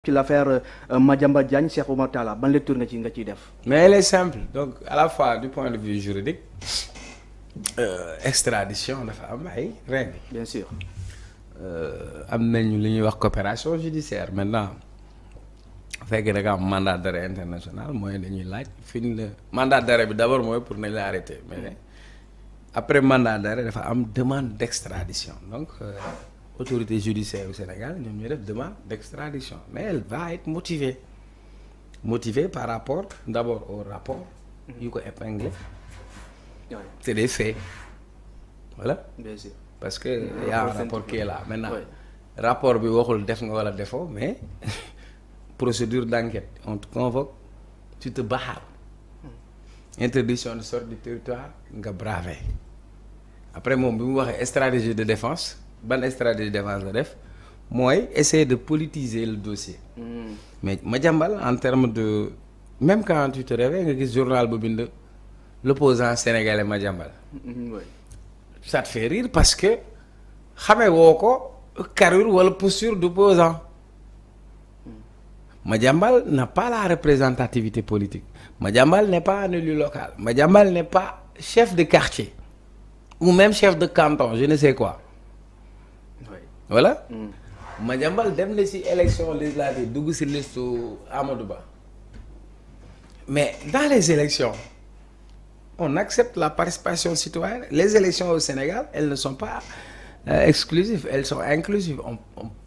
ci l'affaire Madiambal Diagne, Cheikh Oumar Talla ban lecture nga ciy def. mais elle est simple donc à la fois du point de vue juridique extradition dafa am ay règles. bien sûr. am nañu li ñuy wax coopération judiciaire maintenant bu fekkee da nga am mandat d'arrêt international mooy dañuy laaj fi ñu la mandat d'arrêt bi d'abord mooy pour nañ la arrêter mais après mandat d'arrêt dafa am demande d'extradition donc. Autorité judiciaire au Sénégal ñoom ñooy def demande d'extradition mais elle va être motivée par rapport d'abord au rapport yu ko épinglé c'est des faits voilà. bien sûr parce que y a un rapport qui est là maintenant rapport bi waxul def nga wala defoo mais procédure d'enquête on te convoque tu te barres interdiction de sortie du territoire nga braver après moom bi mu waxee stratégie de défense ban stratégie de défense la def mooy essayer de politiser le dossier. mais Madiambal en termes de même quand tu te réveilles nga gis journal bu bind l'opposant sénégalais Madiambal. ça te fait rire parce que xamee woo ko carrure wala posture d'opposant. Madiambal n'a pas la représentativité politique. Madiambal n'est pas un élu local. Madiambal n'est pas chef de quartier ou même chef de canton je ne sais quoi. voilà. Madiambal dem na ci élection législative dugg ci listu Amadou Ba mais dans les élections on accepte la participation citoyenne les élections au Sénégal elles ne sont pas exclusives elles sont inclusives on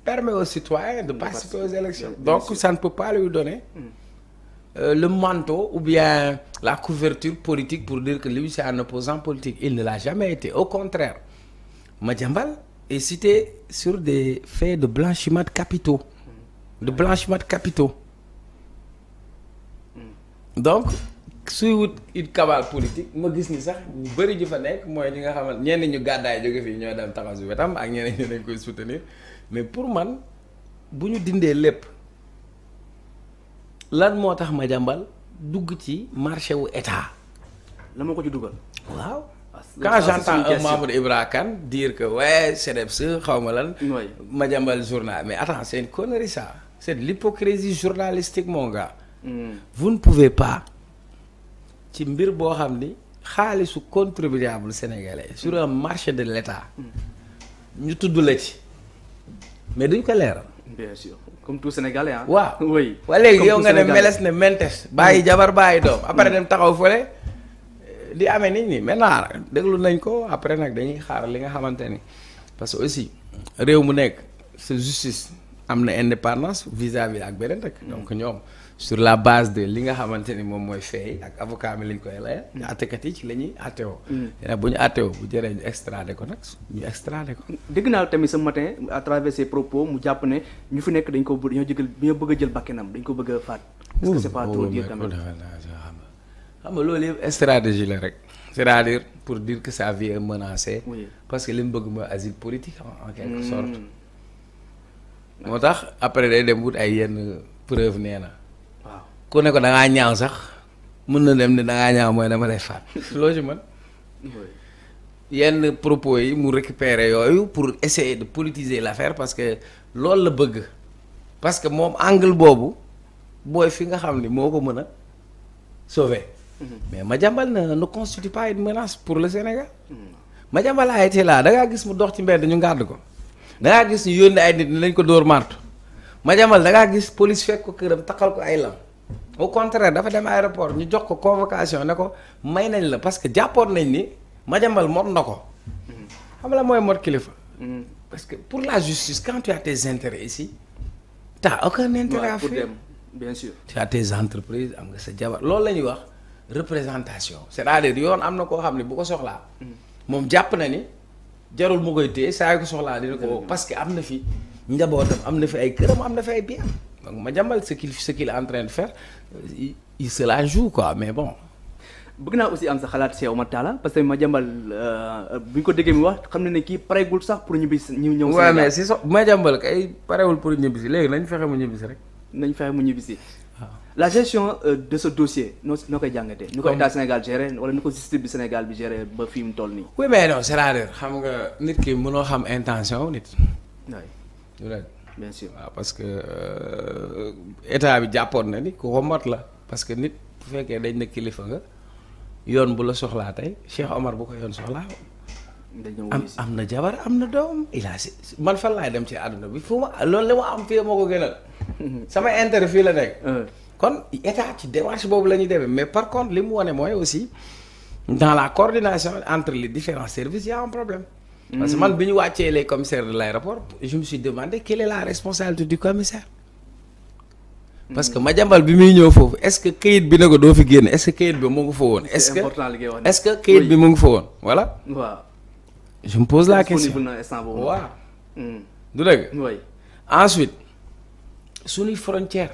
permet aux citoyens de participer aux élections donc ça ne peut pas lui donner le manteau ou bien la couverture politique pour dire que lui c'est un opposant politique il ne l'a jamais été au contraire Madiambal est cité sur des faits de blanchiment de capitaux donc suy wut it cabale politique ma gis ni sax ñu bëri ji fa nekk mooy ñi nga xamante ñenn ñu gàddaay jóge fii ñoo dem taxaw si wetam ak ñeneen ñi dañ koy soutenir mais pour man bu ñu dindee lépp lan moo tax Madiambal dugg ci marché wu état la moo ko ci dugal. waaw. quand j'entends un membre Ibra Kane dire que ouais CDEPS xaw ma lan. Madiambal journal mais attends c'est une connerie ça c'est de l'hypocrisie journalistique mon gars. vous ne pouvez pas ci mbir boo xam ni xaalisu contribuable sénégalais sur un marché de l'État ñu tudd la ci mais duñ ko leeral. bien sûr comme tout Sénégalais ah. waaw oui. waa léegi yow nga ne meles ne mentes. bàyyi jabar bàyyi doom après dem taxaw fële. di amee nit ñi maintenant déglu nañ ko après nag dañuy xaar li nga xamante ni parce que aussi réew mu nekk sa justice am na indépendance vis-à-vis ak beneen rek donc ñoom sur la base de li nga xamante ni moom mooy feey ak avocat mi lañ koy layal ñu àttekat yi ci la ñuy àttewoo bu ñu àttewoo bu jëree ñu extradé ko nag ñu extradé ko. dégg naa tamit ce matin à travers ses propos mu jàpp ne ñu fi nekk dañ ko dañoo bëgg a jël bakkanam dañ ko bëgg a faat. est-ce que c'est pas trop dire quand même. xam nga loolu yëpp stratégie la rek c'est-à-dire pour dire que sa vie est menacée. Oui. Parce que li mu bëgg mooy asile politique en quelque sorte. moo tax après day dem wut ay yenn preuve nee na. waaw ku ne ko da ngaa ñaaw sax mën na dem ne da ngaa ñaaw mooy dama lay faat loo ci mën. yenn propos yi mu récupérer yooyu pour essayer de politiser l'affaire parce que loolu la bëgg parce que moom angle boobu booy fi nga xam ni moo ko mën a sauver. mais Madiambal ne constitue pas une menace pour le Sénégal. Madiambal a été là da ngaa gis mu dox ci mbedd ñu ngàdd ko da ngaa gis ñu yónni ay nit ni lañ ko dóor martu Madiambal da ngaa gis police fekk ko këram taxal ko ay lam au contraire dafa dem aéroport ñu jox ko convocation ne ko may nañ la parce que jàppoon nañ ni Madiambal mot na ko xam la mooy mot kilifa. parce que pour la justice quand tu as tes intérêts ici t'as aucun intérêt à fuir. bien sûr tu as tes entreprises am nga sa jabar loolu la ñuy wax. représentation c'est-à-dire yoon am na koo xam ne bu ko soxlaa moom jàpp na ni jarul mu koy téye saa yu ko soxlaa dina ko parce que am na fi njabootam am na fi ay këram am na fi ay biam donc Madiambal ce qu'il est en train de faire il se la joue quoi mais bon. bëgg naa aussi am sa xalaat Cheikh Oumar Talla parce que Madiambal bu ñu ko déggee mi wax xam ne ne kii pareegul sax pour ñibbisi ñu ñëw. waaw mais si Madiambal kay parewul pour ñibbisi léegi nañ fexe mu ñibbisi rek. nañ fexe mu ñibbisi. la gestion de ce dossier noo koy jàngatee. ni ko état Sénégal géré wala ni ko justice bi Sénégal bi géré ba fi mu toll nii. oui mais non c'est-à-dire xam nga nit ki mënoo xam intention nit. waay. bien sûr waaw parce que état bi jàppoon na ni ku ko mot la parce que nit bu fekkee dañ ne kilifa nga yoon bu la soxlaa tey Cheikh Omar bu ko yoon soxlaa am na jabar am na doom il a man fan laay dem ci àdduna bi fu ma loolu li ma am fii moo ko gënal sama intérêt fii la nekk kon état ci démarche boobu la ñuy demee mais par contre li mu wane mooy aussi dans la coordination entre les différents services il y a un problème parce que man bi ñu wàccee les commissaires de l'aéroport je me suis demandé quelle est la responsabilité du commissaire parce que Madiambal bi muy ñëw foofu est-ce que kayit bi na ko doo fi génn est-ce que kayit bi mu ngi fa woon est-ce que kayit bi mu ngi fa woon voilà waaw je me pose la question waaw du dëgg ensuite suñuy frontière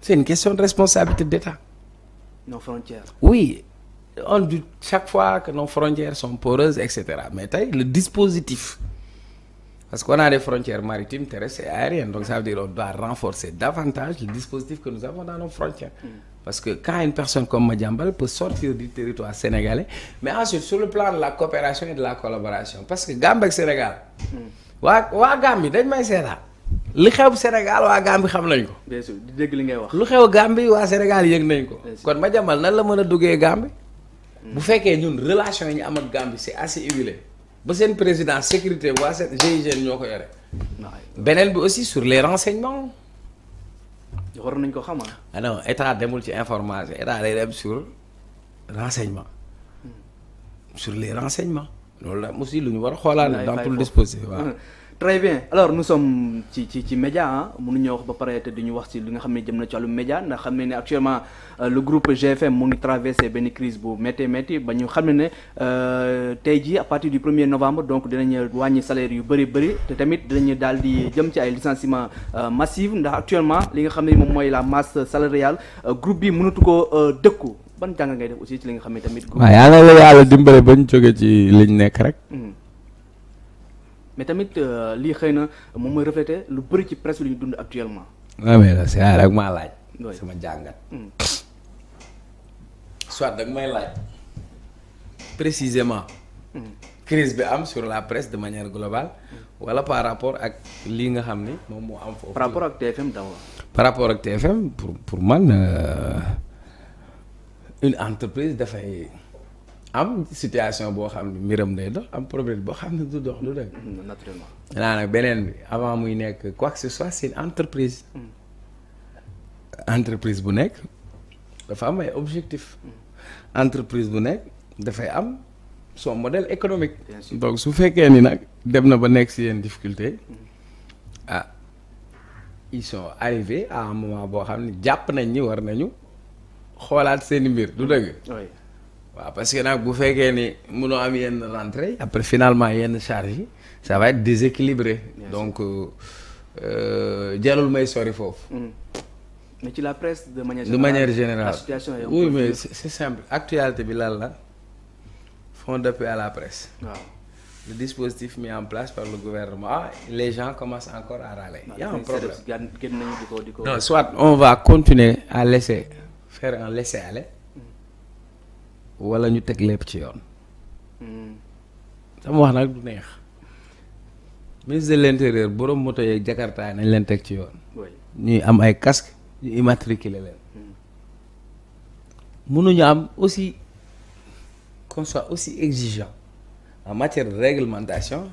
c'est une question de responsabilité d'État nos frontières oui on dit chaque fois que nos frontières sont poreuses etc mais tey le dispositif parce qu'on a des frontières maritimes, terrestres et aériennes donc ça veut dire on doit renforcer davantage le dispositif que nous avons dans nos frontières parce que quand une personne comme Madiambal peut sortir du territoire sénégalais mais ensuite sur le plan de la coopération et de la collaboration parce que Gambie ak Sénégal waa Gambie dañ may seetaan li xew Sénégal waa Gambie xam nañ ko bien sûr di dégg li ngay wax lu xew Gambie waa Sénégal yëg nañ ko kon Madiambal nan la mën a duggee Gambie bu fekkee ñun relation yi ñu am ak Gambie c'est assez huilé ba seen président sécurité waa seen GIGN ñoo ko yore beneen bi aussi sur les renseignements war nañ ko xam ah non état demul ci information état day dem sur renseignement sur les renseignements loolu la aussi lu ñu war a xoolaat dans tout le dispositif waaw très bien alors nous sommes ci média mënuñoo wax ba pare te duñu wax ci li nga xam ne jëm na ci wàllu média ndax xam ne actuellement le groupe GFM mu ngi traversé benn crise bu métti ba ñu xam ne tey jii à partir du 1er novembre donc dinañ wàññi salaire yu bëri te tamit dinañu daal di jëm ci ay licenciement massif ndax actuellement li nga xam ne moom mooy la masse salariale groupe bi mënatu ko dëkku ban jàng ngay def aussi ci li nga xam ne tamit. waaw yàlla la yàlla dimbale ba ñu jóge ci liñ nekk rek. mais tamit lii xëy na moom mooy refléter lu bëri ci presse lu ñu dund actuellement. waaw mais la c'est rek maa laaj. sama jàngat. soit da nga may laaj précisément. crise bi am sur la presse de manière globale. wala par rapport ak lii nga xam ni moom moo am foofu. par rapport ak TFM d'abord. par rapport ak TFM pour man une entreprise dafay. am situation boo xam ne mbiram day dox am problème boo xam ne du dox du dëgg. naturellement. danaa nag beneen bi avant muy nekk quoi que ce soit c'est une entreprise. entreprise bu nekk dafa am ay objectifs. entreprise bu nekk dafay am son modèle économique. donc su fekkee ni nag dem na ba nekk si yenn difficulté ils sont arrivés à un moment boo xam ne jàpp nañ ni war nañu xoolaat seeni mbir du dëgg. waaw parce que nag bu fekkee ni mënoo am yenn rentrée après finalement yenn charge yi ça va être déséquilibré donc jarul may sori foofu. mais ci la presse de manière générale la situation est oui mais c'est simple actualité bi lan la fonds d'appui à la presse. waaw le dispositif mis en place par le gouvernement les gens commencent encore à râler. Il y a un problème non soit on va continuer à faire un laisser-aller. wala ñu teg lépp ci yoon. sama wax nag du neex. ministre de l'intérieur borom moto yeeg Jakarta nañ leen teg ci yoon. ñuy am ay casque ñu immatriculer leen. mënuñu am aussi qu'on soit aussi exigeant en matière de réglementation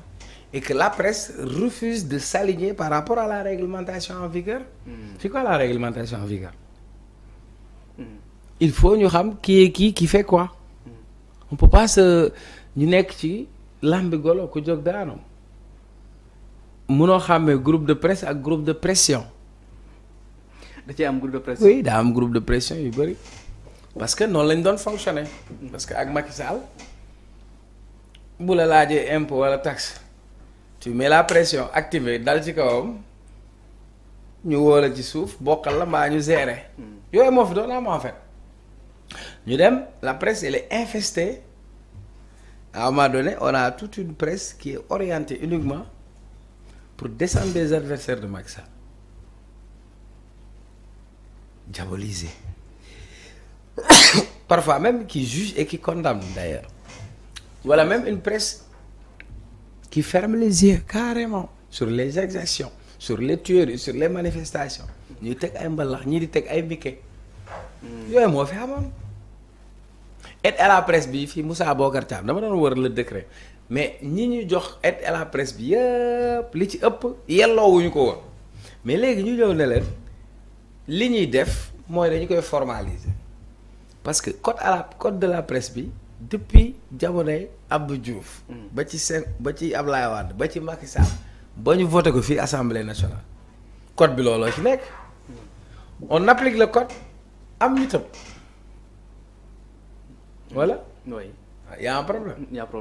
et que la presse refuse de s'aligner par rapport à la réglementation en vigueur. C'est quoi la réglementation en vigueur? Il faut ñu xam qui fait quoi. On peut pas ñu nekk ci lambi golo ku jóg daanam munoo xàmmee groupe de presse ak groupe de pression. da cee am groupe de pression. oui daa am groupe de pression yu bëri parce que noonu lañ doon fonctionner. parce que ak Macky Sall bu la laajee impôt wala taxe tu mets la pression activée dal ci kawam ñu woo la ci suuf bokkal la mbaa ñu gérer. yooyu moo fi doon am en fait. ñu dem la presse elle est infestée à un moment donné on a toute une presse qui est orientée uniquement pour descendre des adversaires de Macky Sall diaboliser parfois même qui juge et qui condamne d'ailleurs voilà même une presse qui ferme les yeux carrément sur les exactions sur les tueries sur les manifestations ñuy teg ay mbalax ñii di teg ay mike yooyu moo fi amoon aide à la presse bi fii Moussa Bocar Thiam dama doon wër le décret mais ñi ñu jox aide à la presse bi yëpp li ci ëpp yelloowuñu ko woon mais léegi ñu ñëw ne leen li ñuy def mooy dañu koy formaliser parce que code de la presse bi depuis jamonoy Abdou Diouf ba ci Ablaye Wade ba ci Macky Sall ba ñu voté ko fii Assemblée nationale code bi looloo ci nekk on applique le code am ñu tëb voilà. oui. y a un problème. y a problème.